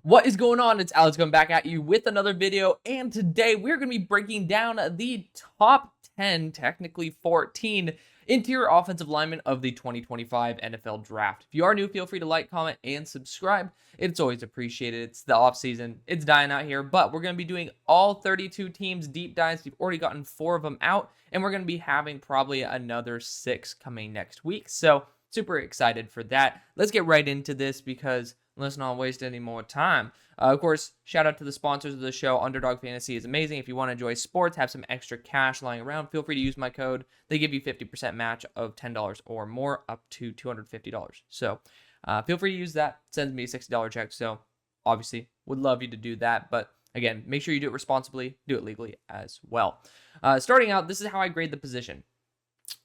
What is going on? It's Alex coming back at you with another video, and today we're going to be breaking down the top 10, technically 14, interior offensive linemen of the 2025 NFL Draft. If you are new, feel free to like, comment, and subscribe. It's always appreciated. It's the offseason. It's dying out here, but we're going to be doing all 32 teams deep dives. We've already gotten 4 of them out, and we're going to be having probably another 6 coming next week. So super excited for that. Let's get right into this because let's not waste any more time. Of course, shout out to the sponsors of the show. UnderDog Fantasy is amazing. If you want to enjoy sports, have some extra cash lying around, feel free to use my code. They give you 50% match of $10 or more, up to $250. So feel free to use that. Sends me a $60 check. So obviously, would love you to do that. But again, make sure you do it responsibly, do it legally as well. Starting out, this is how I grade the position.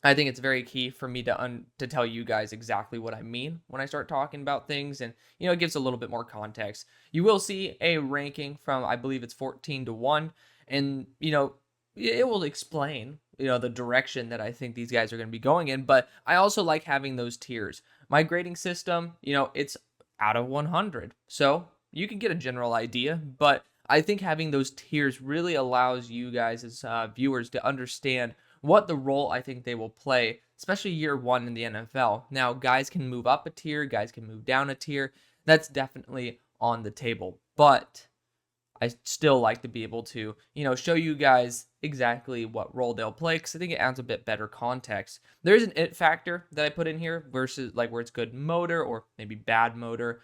I think it's very key for me to tell you guys exactly what I mean when I start talking about things, and it gives a little bit more context. You will see a ranking from, I believe it's 14 to 1, and it will explain the direction that I think these guys are going to be going in. But I also like having those tiers. My grading system, it's out of 100, so you can get a general idea, but I think having those tiers really allows you guys as viewers to understand what the role I think they will play, especially year one in the NFL. Now, guys can move up a tier, guys can move down a tier. That's definitely on the table. But I still like to be able to, show you guys exactly what role they'll play, because I think it adds a bit better context. There's an it factor that I put in here versus like where it's good motor or maybe bad motor,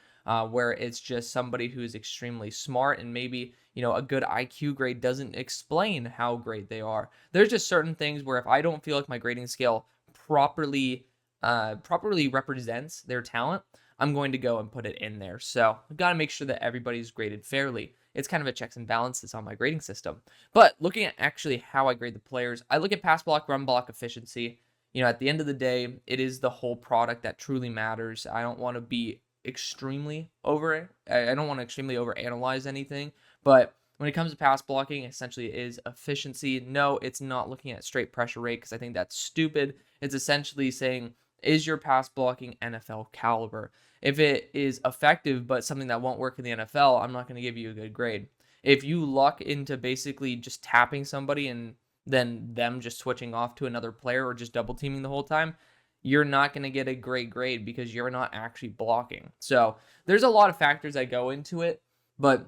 where it's just somebody who is extremely smart and maybe, a good IQ grade doesn't explain how great they are. There's just certain things where if I don't feel like my grading scale properly represents their talent, I'm going to go and put it in there. So I've got to make sure that everybody's graded fairly. It's kind of a checks and balances on my grading system. But looking at actually how I grade the players, I look at pass block, run block efficiency. At the end of the day, it is the whole product that truly matters. I don't want to be extremely I don't want to extremely overanalyze anything. But when it comes to pass blocking, essentially it is efficiency. No, it's not looking at straight pressure rate, because I think that's stupid. It's essentially saying, is your pass blocking NFL caliber? If it is effective but something that won't work in the NFL, I'm not going to give you a good grade. If you luck into basically just tapping somebody and then them just switching off to another player or just double teaming the whole time, you're not going to get a great grade because you're not actually blocking. So there's a lot of factors that go into it, but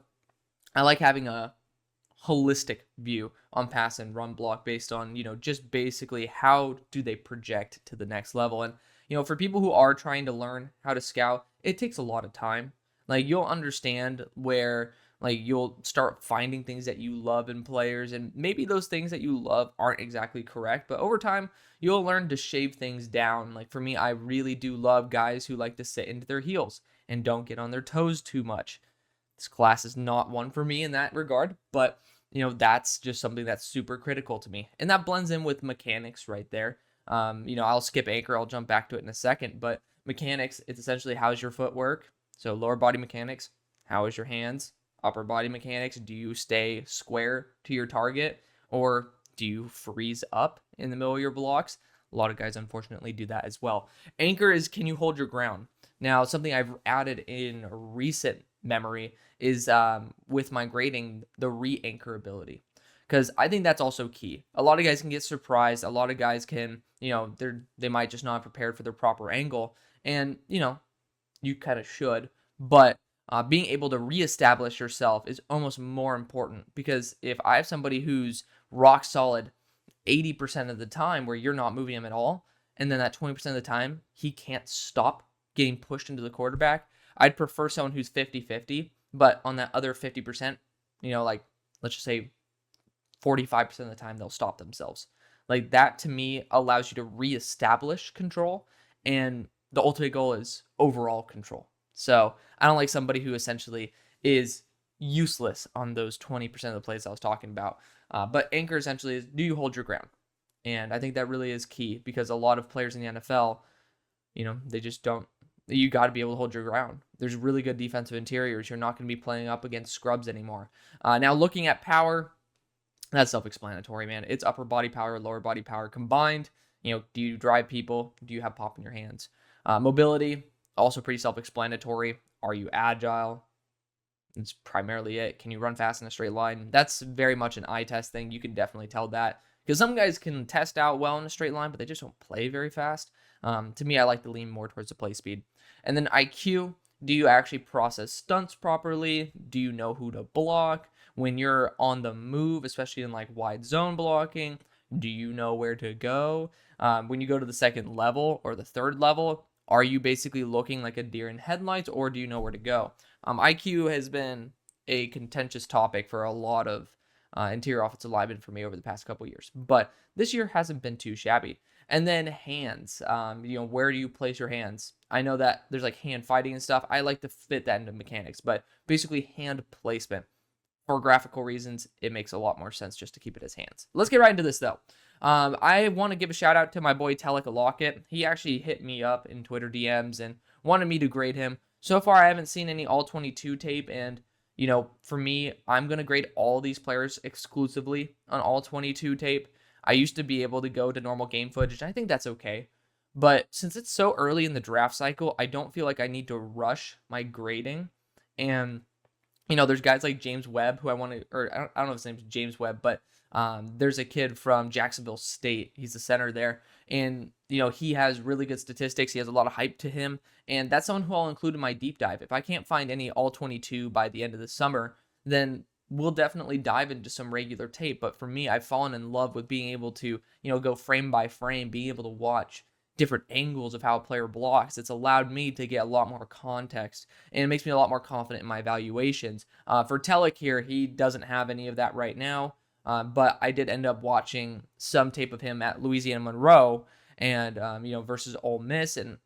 I like having a holistic view on pass and run block based on, just basically how do they project to the next level. And, for people who are trying to learn how to scout, it takes a lot of time. Like, you'll understand where, like, you'll start finding things that you love in players, and maybe those things that you love aren't exactly correct, but over time, you'll learn to shave things down. Like, for me, I really do love guys who like to sit into their heels and don't get on their toes too much. This class is not one for me in that regard, but that's just something that's super critical to me. And that blends in with mechanics right there. I'll skip anchor. I'll jump back to it in a second, but mechanics, it's essentially how's your footwork? So lower body mechanics, how is your hands? Upper body mechanics, do you stay square to your target or do you freeze up in the middle of your blocks? A lot of guys unfortunately do that as well. Anchor is, can you hold your ground? Now, something I've added in recent memory is with my grading, the re-anchor ability, because I think that's also key. A lot of guys can get surprised. A lot of guys can, they might just not have prepared for their proper angle, and you kind of should, but being able to reestablish yourself is almost more important, because if I have somebody who's rock solid 80% of the time where you're not moving him at all, and then that 20% of the time he can't stop getting pushed into the quarterback, I'd prefer someone who's 50-50, but on that other 50%, like, let's just say 45% of the time they'll stop themselves. Like, that to me allows you to reestablish control, and the ultimate goal is overall control. So I don't like somebody who essentially is useless on those 20% of the plays I was talking about. But anchor essentially is, do you hold your ground? And I think that really is key, because a lot of players in the NFL, they just don't. You got to be able to hold your ground. There's really good defensive interiors. You're not going to be playing up against scrubs anymore. Now, looking at power, that's self-explanatory, man. It's upper body power, lower body power combined. Do you drive people? Do you have pop in your hands? Mobility, also pretty self-explanatory. Are you agile? It's primarily it. Can you run fast in a straight line? That's very much an eye test thing. You can definitely tell that because some guys can test out well in a straight line, but they just don't play very fast. To me, I like to lean more towards the play speed. And then IQ, do you actually process stunts properly? Do you know who to block? When you're on the move, especially in like wide zone blocking, do you know where to go? When you go to the second level or the third level, are you basically looking like a deer in headlights, or do you know where to go? IQ has been a contentious topic for a lot of interior offensive linemen for me over the past couple years, but this year hasn't been too shabby. And then hands, where do you place your hands? I know that there's like hand fighting and stuff. I like to fit that into mechanics, but basically hand placement. For graphical reasons, it makes a lot more sense just to keep it as hands. Let's get right into this though. I want to give a shout out to my boy Teleka Lockett. He actually hit me up in Twitter DMs and wanted me to grade him. So far, I haven't seen any all-22 tape, and for me, I'm gonna grade all these players exclusively on all-22 tape. I used to be able to go to normal game footage, and I think that's okay. But since it's so early in the draft cycle, I don't feel like I need to rush my grading. And there's guys like James Webb who I want to, or I don't know if his name's James Webb, but there's a kid from Jacksonville State. He's the center there. And, he has really good statistics. He has a lot of hype to him. And that's someone who I'll include in my deep dive. If I can't find any all-22 by the end of the summer, then we'll definitely dive into some regular tape. But for me, I've fallen in love with being able to, go frame by frame, being able to watch different angles of how a player blocks. It's allowed me to get a lot more context, and it makes me a lot more confident in my evaluations. For Telek here, he doesn't have any of that right now, but I did end up watching some tape of him at Louisiana Monroe and, versus Ole Miss, and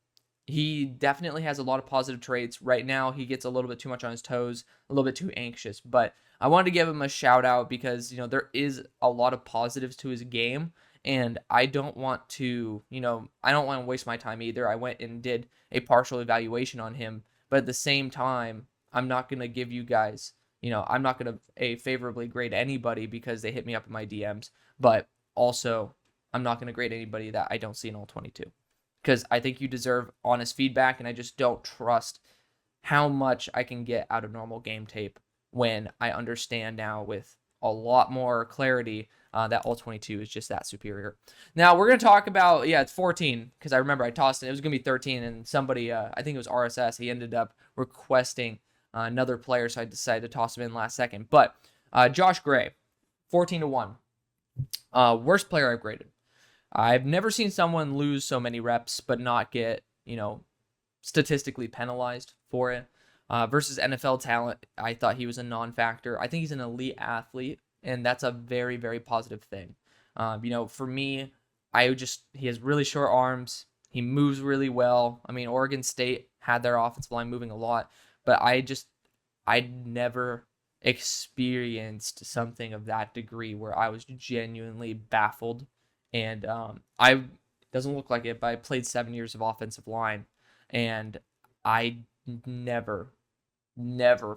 he definitely has a lot of positive traits. Right now, he gets a little bit too much on his toes, a little bit too anxious, but I wanted to give him a shout out because, there is a lot of positives to his game. And I don't want to, waste my time either. I went and did a partial evaluation on him, but at the same time, I'm not going to give you guys, I'm not going to favorably grade anybody because they hit me up in my DMs, but also I'm not going to grade anybody that I don't see in all 22 because I think you deserve honest feedback, and I just don't trust how much I can get out of normal game tape when I understand now with a lot more clarity that all-22 is just that superior. Now, we're going to talk about, it's 14, because I remember I tossed it. It was going to be 13, and somebody, I think it was RSS, he ended up requesting another player, so I decided to toss him in last second. But Josh Gray, 14-1. Worst player I've graded. I've never seen someone lose so many reps but not get, statistically penalized for it. Versus NFL talent, I thought he was a non-factor. I think he's an elite athlete, and that's a very, very positive thing. For me, he has really short arms. He moves really well. I mean, Oregon State had their offensive line moving a lot, but I'd never experienced something of that degree where I was genuinely baffled. And I doesn't look like it, but I played 7 years of offensive line, and I never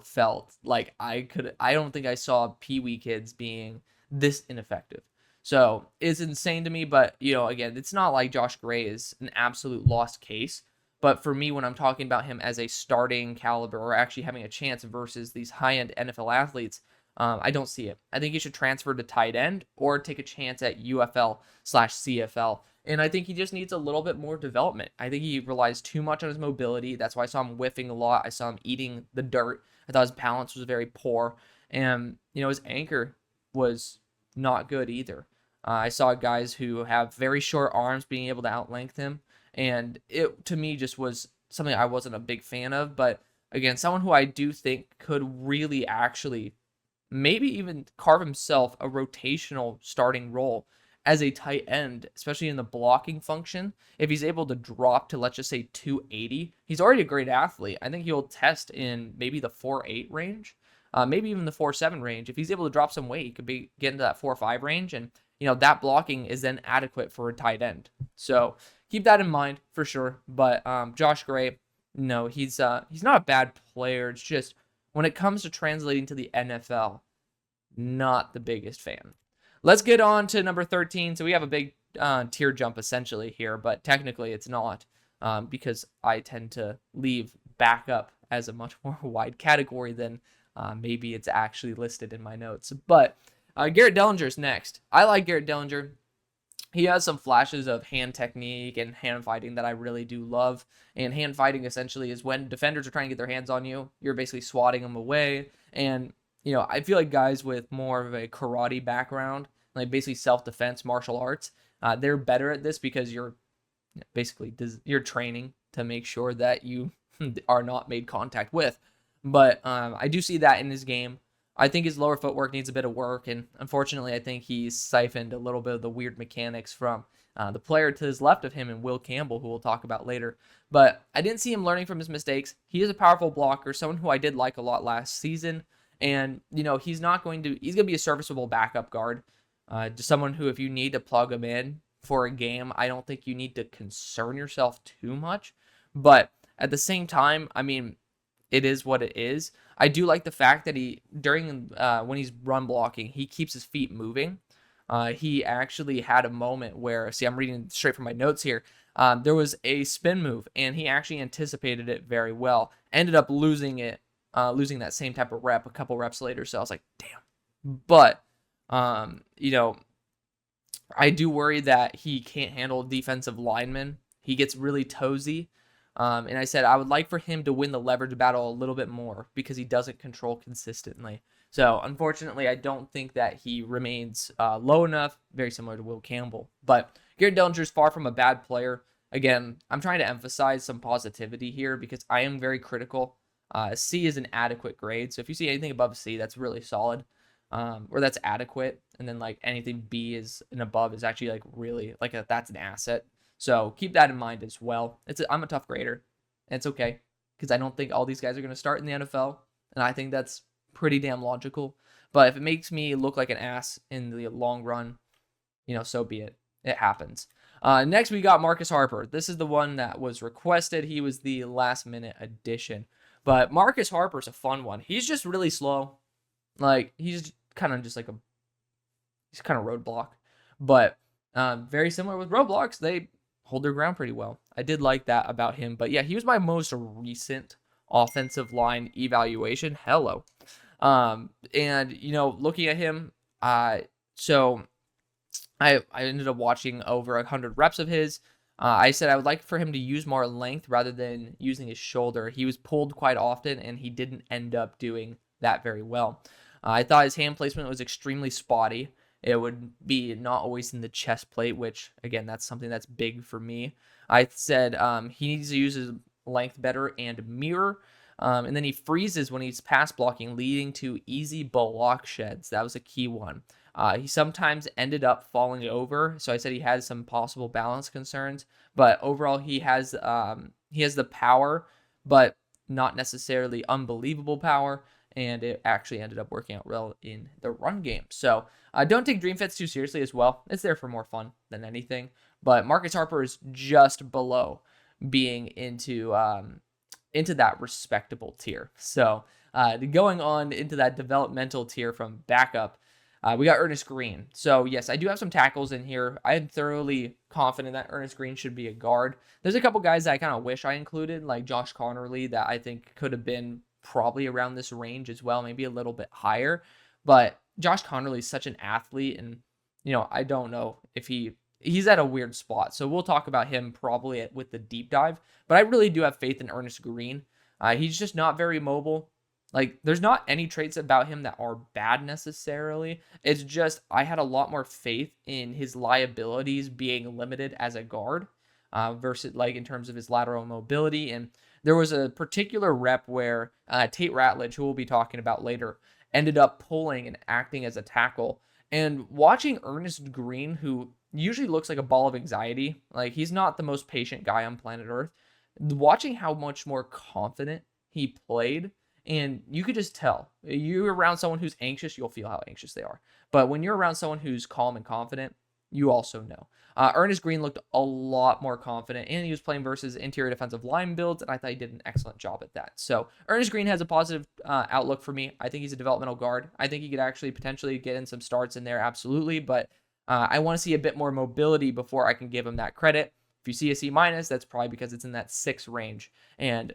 felt like I don't think I saw Pee-wee kids being this ineffective. So it's insane to me, but again, it's not like Josh Gray is an absolute lost case. But for me, when I'm talking about him as a starting caliber or actually having a chance versus these high-end NFL athletes, I don't see it. I think he should transfer to tight end or take a chance at UFL/CFL. And I think he just needs a little bit more development. I think he relies too much on his mobility. That's why I saw him whiffing a lot. I saw him eating the dirt. I thought his balance was very poor. And, his anchor was not good either. I saw guys who have very short arms being able to outlength him. And it, to me, just was something I wasn't a big fan of. But, again, someone who I do think could really actually maybe even carve himself a rotational starting role as a tight end, especially in the blocking function. If he's able to drop to, let's just say, 280, he's already a great athlete. I think he'll test in maybe the 4.8 range, maybe even the 4.7 range. If he's able to drop some weight, he could get into that 4.5 range, and that blocking is then adequate for a tight end. So keep that in mind for sure. But Josh Gray, no, he's not a bad player. It's just when it comes to translating to the NFL, not the biggest fan. Let's get on to number 13. So we have a big tier jump essentially here, but technically it's not because I tend to leave backup as a much more wide category than Maybe it's actually listed in my notes. But Garrett Dellinger's next. I like Garrett Dellinger. He has some flashes of hand technique and hand fighting that I really do love. And hand fighting essentially is when defenders are trying to get their hands on you, you're basically swatting them away. And, I feel like guys with more of a karate background, like basically self-defense, martial arts, they're better at this because you're training to make sure that you are not made contact with. But I do see that in his game. I think his lower footwork needs a bit of work, and unfortunately, I think he's siphoned a little bit of the weird mechanics from the player to his left of him and Will Campbell, who we'll talk about later. But I didn't see him learning from his mistakes. He is a powerful blocker, someone who I did like a lot last season, and he's going to be a serviceable backup guard, just someone who, if you need to plug him in for a game, I don't think you need to concern yourself too much. But at the same time, I mean, it is what it is. I do like the fact that when he's run blocking, he keeps his feet moving. He actually had a moment where, I'm reading straight from my notes here. There was a spin move, and he actually anticipated it very well. Ended up losing that same type of rep a couple reps later. So I was like, damn. But, I do worry that he can't handle defensive linemen. He gets really toesy. And I said I would like for him to win the leverage battle a little bit more because he doesn't control consistently. So unfortunately, I don't think that he remains low enough, very similar to Will Campbell. But Garrett Dellinger is far from a bad player. Again, I'm trying to emphasize some positivity here because I am very critical. C is an adequate grade. So if you see anything above C, that's really solid. Or that's adequate. And then like anything B is and above is actually like really that's an asset. So keep that in mind as well. I'm a tough grader, and it's okay because I don't think all these guys are going to start in the NFL, and I think that's pretty damn logical. But if it makes me look like an ass in the long run, so be it. It happens. Next, we got Marcus Harper. This is the one that was requested. He was the last-minute addition. But Marcus Harper's a fun one. He's just really slow. He's kind of just he's kind of roadblock. But very similar with roadblocks. They hold their ground pretty well. I did like that about him. But yeah, he was my most recent offensive line evaluation. Hello. And, looking at him, so I ended up watching over 100 reps of his. I said I would like for him to use more length rather than using his shoulder. He was pulled quite often, and he didn't end up doing that very well. I thought his hand placement was extremely spotty. It would be not always in the chest plate, which, again, that's something that's big for me. I said he needs to use his length better and mirror. And then he freezes when he's pass blocking, leading to easy block sheds. That was a key one. He sometimes ended up falling over, so I said he has some possible balance concerns. But overall, he has the power, but not necessarily unbelievable power. And it actually ended up working out well in the run game. So don't take dream fits too seriously as well. It's there for more fun than anything. But Marcus Harper is just below being into that respectable tier. So going on into that developmental tier from backup, we got Ernest Green. So yes, I do have some tackles in here. I am thoroughly confident that Ernest Green should be a guard. There's a couple guys that I kind of wish I included, like Josh Connerly, that I think could have been probably around this range as well, maybe a little bit higher. But Josh Connerly is such an athlete, and I don't know if he's at a weird spot. So we'll talk about him probably with the deep dive. But I really do have faith in Ernest Green. He's just not very mobile. There's not any traits about him that are bad necessarily. It's just I had a lot more faith in his liabilities being limited as a guard versus in terms of his lateral mobility. And there was a particular rep where Tate Ratledge, who we'll be talking about later, ended up pulling and acting as a tackle. And watching Ernest Green, who usually looks like a ball of anxiety, he's not the most patient guy on planet Earth, watching how much more confident he played, and you could just tell. You're around someone who's anxious, you'll feel how anxious they are. But when you're around someone who's calm and confident, you also know. Ernest Green looked a lot more confident, and he was playing versus interior defensive line builds, and I thought he did an excellent job at that. So Ernest Green has a positive outlook for me. I think he's a developmental guard. I think he could actually potentially get in some starts in there, absolutely, but I want to see a bit more mobility before I can give him that credit. If you see a C-, that's probably because it's in that 6 range, and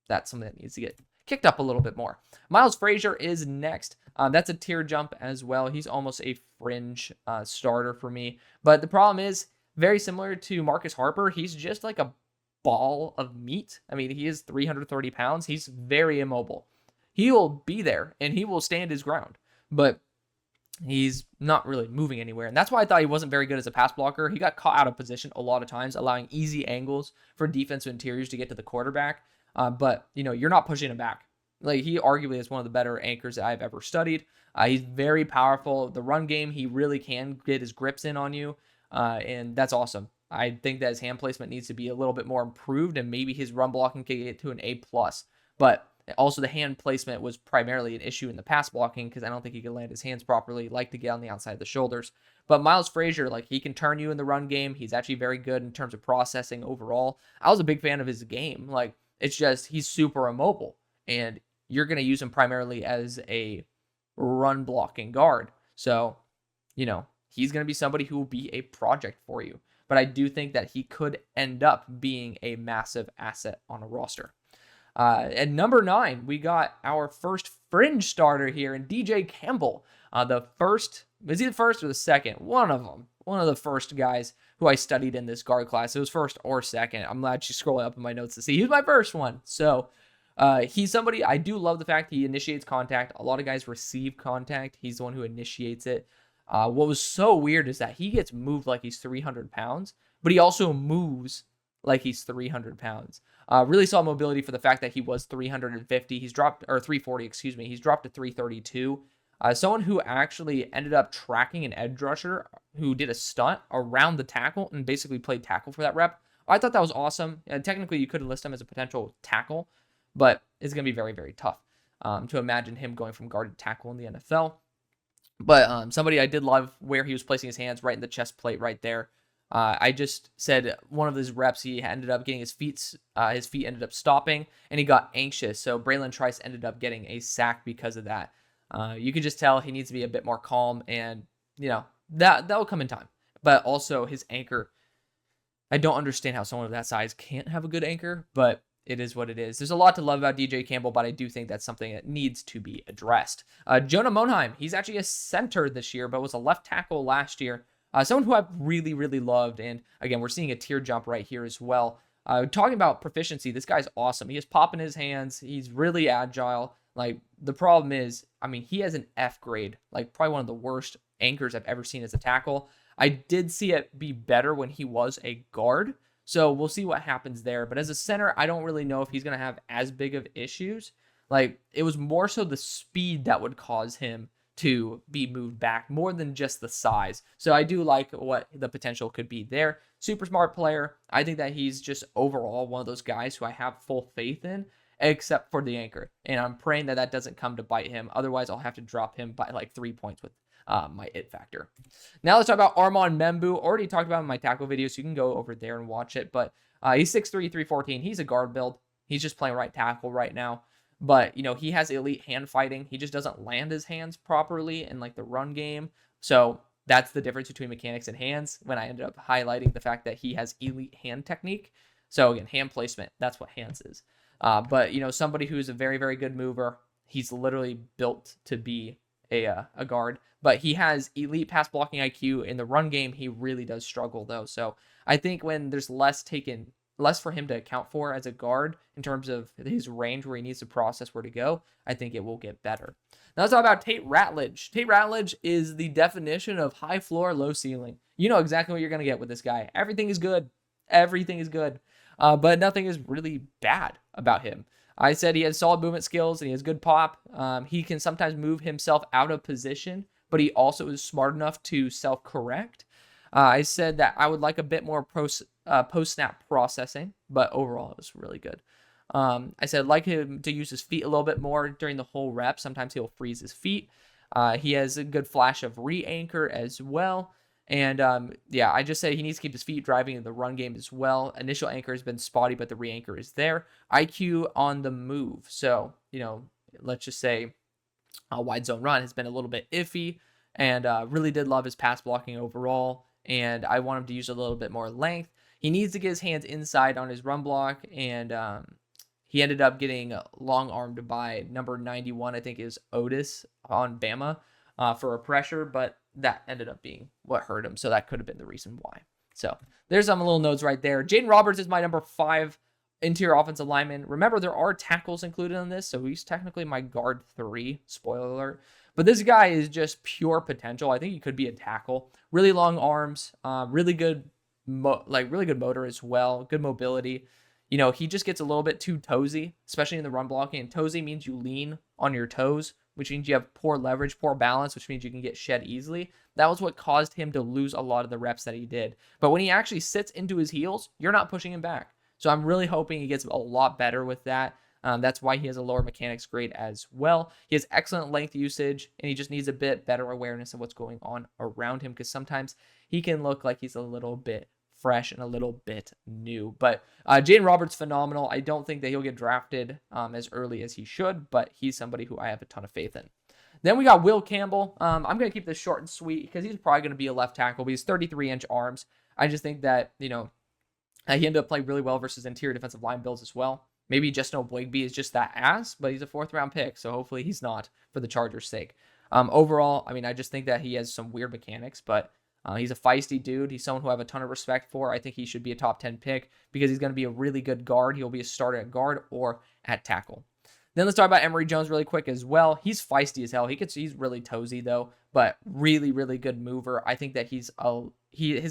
that's something that needs to get kicked up a little bit more. Miles Frazier is next. That's a tier jump as well. He's almost a fringe starter for me. But the problem is, very similar to Marcus Harper, he's just like a ball of meat. I mean, he is 330 pounds. He's very immobile. He will be there and he will stand his ground, but he's not really moving anywhere. And that's why I thought he wasn't very good as a pass blocker. He got caught out of position a lot of times, allowing easy angles for defensive interiors to get to the quarterback. But, you're not pushing him back. Like, he arguably is one of the better anchors that I've ever studied. He's very powerful. The run game, he really can get his grips in on you. And that's awesome. I think that his hand placement needs to be a little bit more improved, and maybe his run blocking can get to an A+. But also, the hand placement was primarily an issue in the pass blocking because I don't think he could land his hands properly, like to get on the outside of the shoulders. But Miles Frazier, like, he can turn you in the run game. He's actually very good in terms of processing overall. I was a big fan of his game. Like, it's just he's super immobile, and you're going to use him primarily as a run blocking guard. So, he's going to be somebody who will be a project for you. But I do think that he could end up being a massive asset on a roster. At number 9, we got our first fringe starter here in DJ Campbell. Was he the first or the second? One of them. One of the first guys who I studied in this guard class. It was first or second. I'm actually scrolling up in my notes to see. He was my first one. So he's somebody, I do love the fact he initiates contact. A lot of guys receive contact. He's the one who initiates it. What was so weird is that he gets moved like he's 300 pounds, but he also moves like he's 300 pounds. Really saw mobility for the fact that he was 350. He's dropped, or 340, excuse me. He's dropped to 332. Someone who actually ended up tracking an edge rusher who did a stunt around the tackle and basically played tackle for that rep. I thought that was awesome. Technically, you could list him as a potential tackle, but it's going to be very, very tough to imagine him going from guard to tackle in the NFL. But somebody I did love where he was placing his hands right in the chest plate right there. I just said one of his reps, he ended up getting his feet ended up stopping, and he got anxious. So Braylon Trice ended up getting a sack because of that. You can just tell he needs to be a bit more calm, and that will come in time. But also his anchor, I don't understand how someone of that size can't have a good anchor, but it is what it is. There's a lot to love about DJ Campbell, but I do think that's something that needs to be addressed. Jonah Monheim, he's actually a center this year, but was a left tackle last year. Someone who I've really, really loved. And again, we're seeing a tier jump right here as well. Talking about proficiency, this guy's awesome. He has pop in his hands. He's really agile. Like, the problem is, he has an F grade, like probably one of the worst anchors I've ever seen as a tackle. I did see it be better when he was a guard. So we'll see what happens there. But as a center, I don't really know if he's going to have as big of issues. Like, it was more so the speed that would cause him to be moved back more than just the size. So I do like what the potential could be there. Super smart player. I think that he's just overall one of those guys who I have full faith in, except for the anchor. And I'm praying that that doesn't come to bite him. Otherwise, I'll have to drop him by like 3 points with my it factor. Now let's talk about Armand Membu. Already talked about him in my tackle video, so you can go over there and watch it. But he's 6'3", 314. He's a guard build. He's just playing right tackle right now. But, he has elite hand fighting. He just doesn't land his hands properly in like the run game. So that's the difference between mechanics and hands when I ended up highlighting the fact that he has elite hand technique. So again, hand placement, that's what hands is. But, somebody who's a very, very good mover. He's literally built to be a guard. But he has elite pass blocking IQ. In the run game, he really does struggle, though. So I think when there's less for him to account for as a guard in terms of his range where he needs to process where to go, I think it will get better. Now let's talk about Tate Ratledge. Tate Ratledge is the definition of high floor, low ceiling. You know exactly what you're going to get with this guy. Everything is good. Everything is good. But nothing is really bad about him. I said he has solid movement skills and he has good pop. He can sometimes move himself out of position, but he also is smart enough to self-correct. I said that I would like a bit more post-snap processing, but overall it was really good. I said I'd like him to use his feet a little bit more during the whole rep. Sometimes he'll freeze his feet. He has a good flash of re-anchor as well. And I just said he needs to keep his feet driving in the run game as well. Initial anchor has been spotty, but the re-anchor is there. IQ on the move. So, let's just say a wide zone run has been a little bit iffy, and really did love his pass blocking overall. And I want him to use a little bit more length. He needs to get his hands inside on his run block, and he ended up getting long-armed by number 91, I think is Otis on Bama for a pressure, but that ended up being what hurt him. So that could have been the reason why. So there's some little notes right there. Jaden Roberts is my number 5 interior offensive lineman. Remember, there are tackles included in this, so he's technically my guard 3, spoiler alert. But this guy is just pure potential. I think he could be a tackle. Really long arms, really good motor as well, good mobility. You know, he just gets a little bit too toesy, especially in the run blocking. And toesy means you lean on your toes, which means you have poor leverage, poor balance, which means you can get shed easily. That was what caused him to lose a lot of the reps that he did. But when he actually sits into his heels, you're not pushing him back. So I'm really hoping he gets a lot better with that. That's why he has a lower mechanics grade as well. He has excellent length usage, and he just needs a bit better awareness of what's going on around him, because sometimes he can look like he's a little bit fresh and a little bit new. But Jaden Roberts, phenomenal. I don't think that he'll get drafted as early as he should, but he's somebody who I have a ton of faith in. Then we got Will Campbell. I'm going to keep this short and sweet because he's probably going to be a left tackle, but he's 33-inch arms. I just think that, you know, he ended up playing really well versus interior defensive line builds as well. Maybe Justin Ogbigbe is just that ass, but he's a 4th-round pick, so hopefully he's not for the Chargers' sake. Overall, I mean, I just think that he has some weird mechanics, but he's a feisty dude. He's someone who I have a ton of respect for. I think he should be a top 10 pick because he's going to be a really good guard. He'll be a starter at guard or at tackle. Then let's talk about Emory Jones really quick as well. He's feisty as hell. He's really toesy though, but really, really good mover. I think that his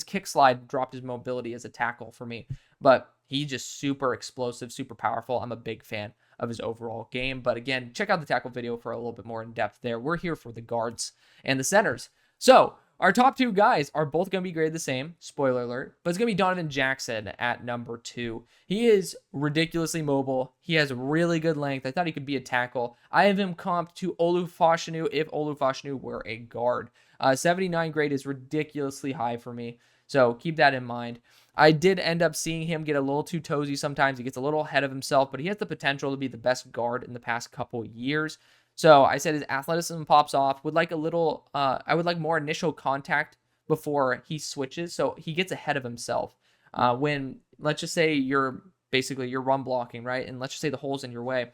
kick slide dropped his mobility as a tackle for me, but he's just super explosive, super powerful. I'm a big fan of his overall game. But again, check out the tackle video for a little bit more in depth there. We're here for the guards and the centers. So our top 2 guys are both going to be graded the same, spoiler alert, but it's going to be Donovan Jackson at number 2. He is ridiculously mobile. He has really good length. I thought he could be a tackle. I have him comped to Olu Fashanu if Olu Fashanu were a guard. 79 grade is ridiculously high for me, so keep that in mind. I did end up seeing him get a little too toesy sometimes. He gets a little ahead of himself, but he has the potential to be the best guard in the past couple years. So I said his athleticism pops off. I would like more initial contact before he switches, so he gets ahead of himself. When, let's just say you're run blocking, right? And let's just say the hole's in your way,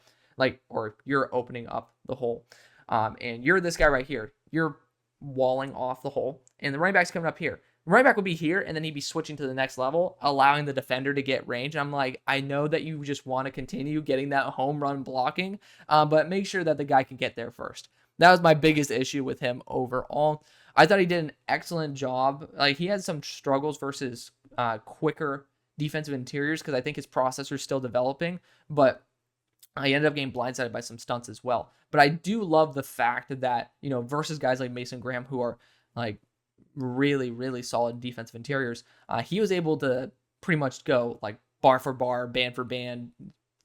or you're opening up the hole. And you're this guy right here. You're walling off the hole, and the running back's coming up here. The running back would be here, and then he'd be switching to the next level, allowing the defender to get range. And I'm like, I know that you just want to continue getting that home run blocking, but make sure that the guy can get there first. That was my biggest issue with him overall. I thought he did an excellent job. Like, he had some struggles versus quicker defensive interiors because I think his processor is still developing, but I ended up getting blindsided by some stunts as well. But I do love the fact that, you know, versus guys like Mason Graham who are like really, really solid defensive interiors, he was able to pretty much go like bar for bar, band for band,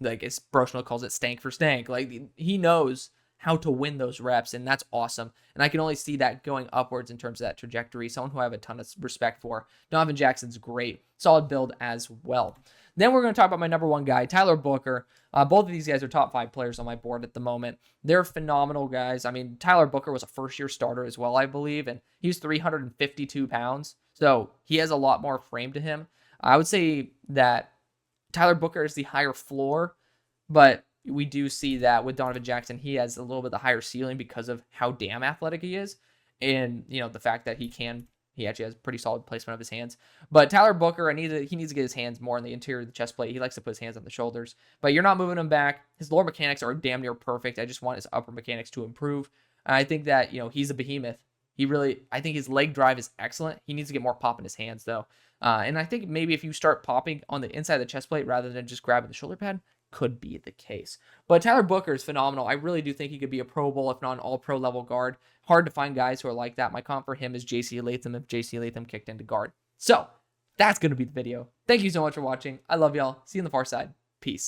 like as Brochno calls it, stank for stank. Like, he knows how to win those reps, and that's awesome. And I can only see that going upwards in terms of that trajectory. Someone who I have a ton of respect for. Donovan Jackson's great. Solid build as well. Then we're going to talk about my number 1 guy, Tyler Booker. Both of these guys are top 5 players on my board at the moment. They're phenomenal guys. I mean, Tyler Booker was a first-year starter as well, I believe, and he's 352 pounds, so he has a lot more frame to him. I would say that Tyler Booker is the higher floor, but we do see that with Donovan Jackson, he has a little bit the higher ceiling because of how damn athletic he is, and, you know, the fact that he actually has pretty solid placement of his hands. But Tyler Booker, he needs to get his hands more in the interior of the chest plate. He likes to put his hands on the shoulders, but you're not moving him back. His lower mechanics are damn near perfect. I just want his upper mechanics to improve. And I think that, you know, he's a behemoth. I think his leg drive is excellent. He needs to get more pop in his hands though. And I think maybe if you start popping on the inside of the chest plate rather than just grabbing the shoulder pad, could be the case. But Tyler Booker is phenomenal. I really do think he could be a Pro Bowl, if not an all-pro level guard. Hard to find guys who are like that. My comp for him is J.C. Latham if J.C. Latham kicked into guard. So that's going to be the video. Thank you so much for watching. I love y'all. See you on the far side. Peace.